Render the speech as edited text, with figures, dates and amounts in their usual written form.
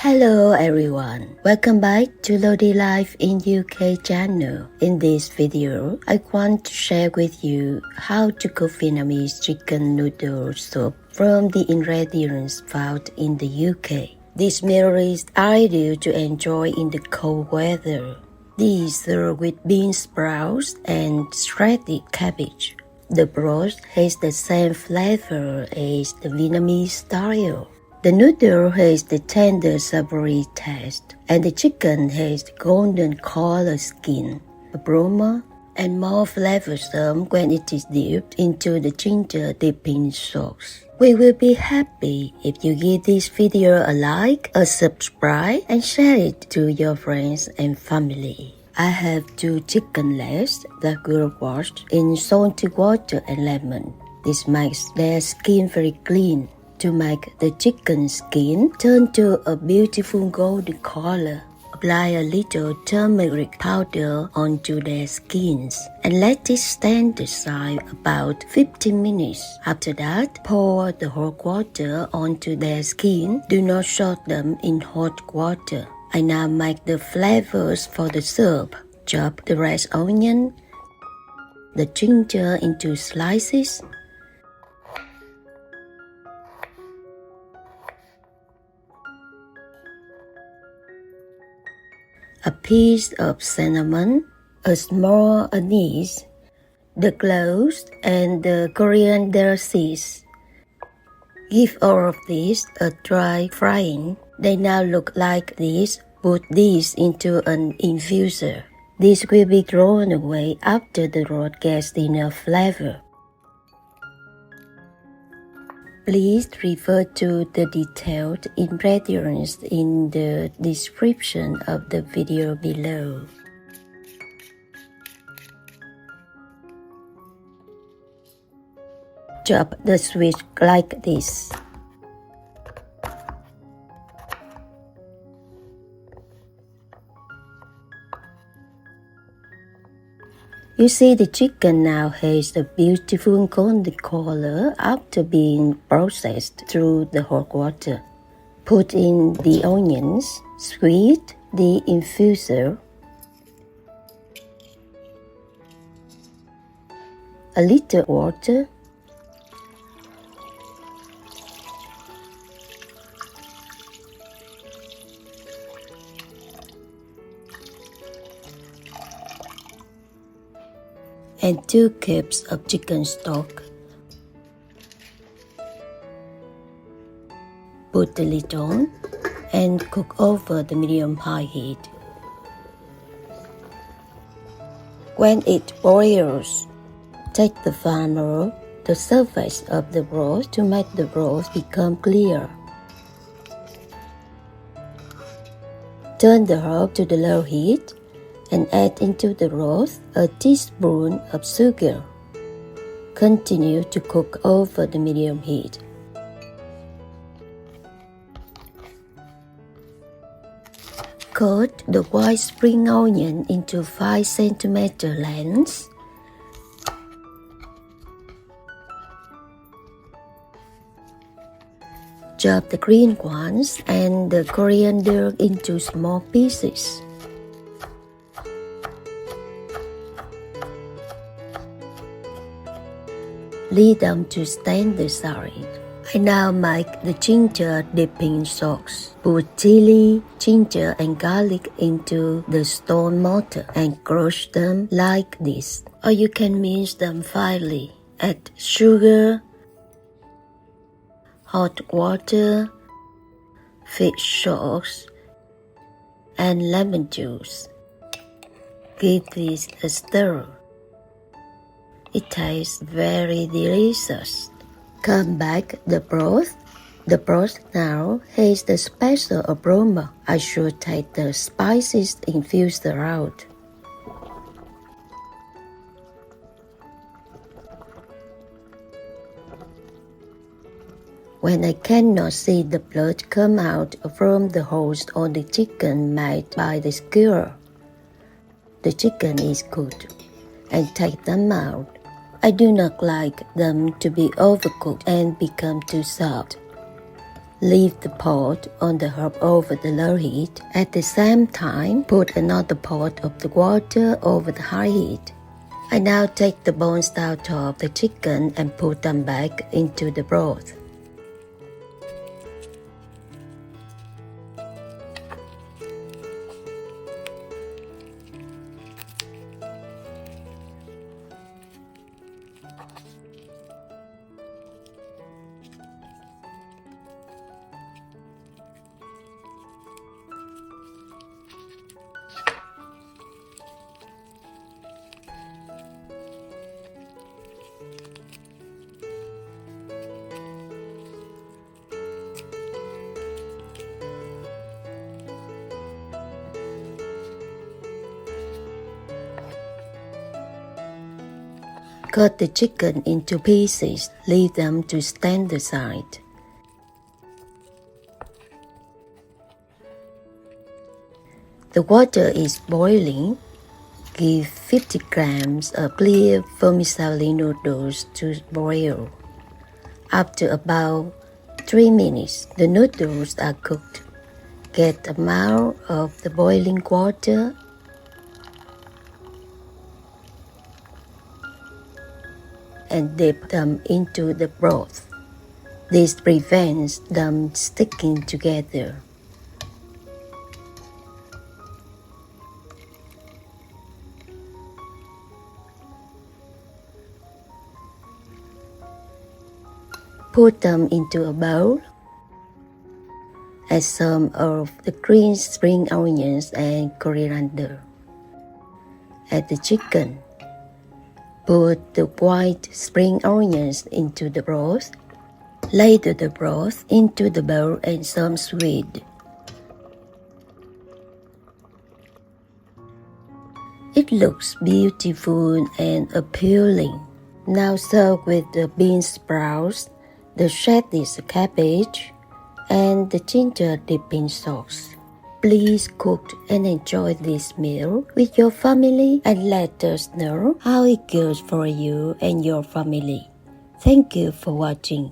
Hello everyone, welcome back to LoDe Life in UK channel. In this video, I want to share with you how to cook Vietnamese chicken noodle soup from the ingredients found in the UK. This meal is ideal to enjoy in the cold weather. These are with bean sprouts and shredded cabbage. The broth has the same flavor as the Vietnamese style. The noodle has the tender savory taste, and the chicken has the golden color skin, aroma, and more flavorsome when it is dipped into the ginger dipping sauce. We will be happy if you give this video a like, a subscribe, and share it to your friends and family. I have 2 chicken legs that were washed in salty water and lemon. This makes their skin very clean. To make the chicken skin turn to a beautiful golden color, apply a little turmeric powder onto their skins and let it stand aside about 15 minutes. After that, pour the hot water onto their skin. Do not soak them in hot water. I now make the flavors for the soup. Chop the red onion, the ginger into slices, a piece of cinnamon, a small anise, the cloves, and the coriander seeds. Give all of these a dry frying. They now look like this. Put these into an infuser. This will be thrown away after the broth gets enough flavor. Please refer to the detailed ingredients in the description of the video below. Chop the swede like this. You see the chicken now has a beautiful golden color after being processed through the hot water. Put in the onions, squeeze the infuser, a little water, and 2 cups of chicken stock. Put the lid on and cook over the medium-high heat. When it boils, take the fan off the surface of the broth to make the broth become clear. Turn the hob to the low heat and add into the broth a teaspoon of sugar. Continue to cook over the medium heat. Cut the white spring onion into 5 cm lengths. Chop the green ones and the coriander into small pieces. Leave them to stand aside. I now make the ginger dipping sauce. Put chili, ginger and garlic into the stone mortar and crush them like this. Or you can mince them finely. Add sugar, hot water, fish sauce, and lemon juice. Give this a stir. It tastes very delicious. Come back the broth. The broth now has the special aroma. I should take the spices infuser out. When I cannot see the blood come out from the holes on the chicken made by the skewer, the chicken is cooked, and take them out. I do not like them to be overcooked and become too soft. Leave the pot on the hob over the low heat. At the same time, put another pot of the water over the high heat. I now take the bones out of the chicken and put them back into the broth. Cut the chicken into pieces, leave them to stand aside. The water is boiling. Give 50 grams of clear vermicelli noodles to boil. After about 3 minutes, the noodles are cooked. Get a mouth of the boiling water and dip them into the broth. This prevents them sticking together. Put them into a bowl. Add some of the green spring onions and coriander. Add the chicken. Put the white spring onions into the broth. Ladle the broth into the bowl and some swede. It looks beautiful and appealing. Now serve with the bean sprouts, the shredded cabbage, and the ginger dipping sauce. Please cook and enjoy this meal with your family and let us know how it goes for you and your family. Thank you for watching.